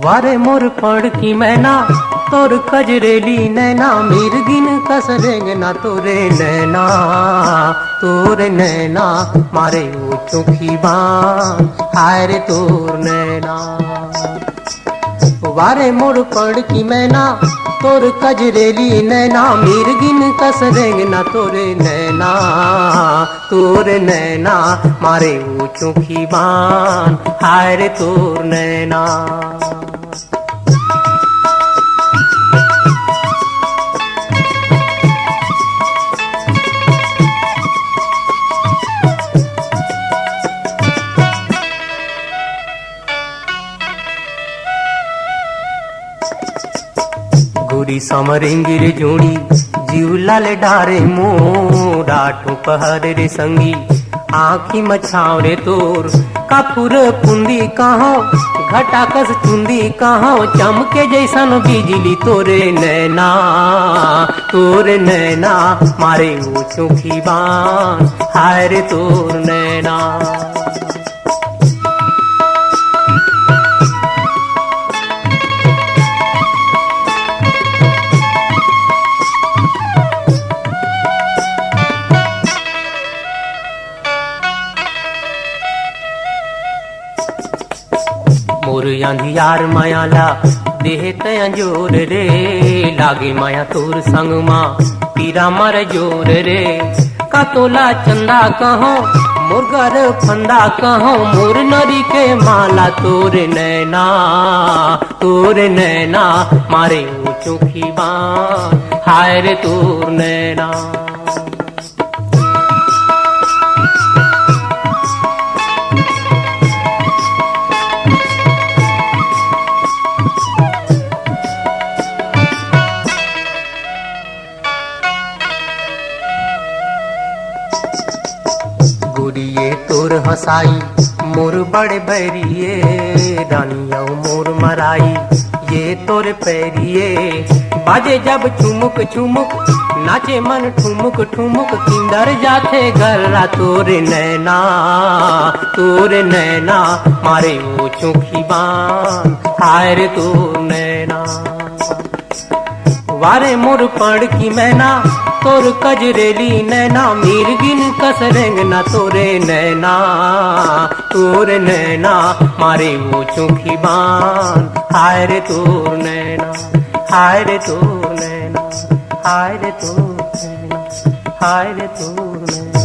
वारे मोर पड़ की मैना तोर कजरेली नैना मिर्गिन कसरेंगे ना तोरे नैना मारे वो चोखी बान हाय रे तोर नैना। वारे मोर पड़ की मैना तोर कजरेली नैना मिर्गिन कसरेंगे ना तोरे नैना मारे वो चोखी बान हाय रे तोर नैना। गोरी समरेंगी रे जोड़ी जीवलाल डारे मोडाठो पहर रे संगी आँखी मछाव रे तोर कापुर पुंदी कहाँ घटाकस चुंदी कहाँ चमके जैसन बिजली तोरे नैना मारे वो चोखी बान हाय रे तोर नैना। मोर अंधियार मायाला देह तंजोर रे लागे माया तोर संग माँ पीरा मर जोर रे का तोला चंदा कहो मुर्गर फंदा कहो मोर नरी के माला तोर नैना मारे वो चोखी बान हाय रे तोर नैना। गोरिये तोर हंसाई मोर बड़े बैरिये रानिया मोर मराई ये तोर पैरिये बाजे जब ठुमुक ठुमुक नाचे मन ठुमुक ठुमुक किंदर जाते गल्ला तोर नैना मारे वो चोखी बान हाय रे तोर नैना। वारे मोर पड़ की मैना तोर कजरेली नैना मिर्गिन कसरेंगे ना तोरे नैना मारे वो चोखी बान हाय रे तोर नैना हाय रे तोर नैना हाय रे तोर नैना हाय रे तोर नैना।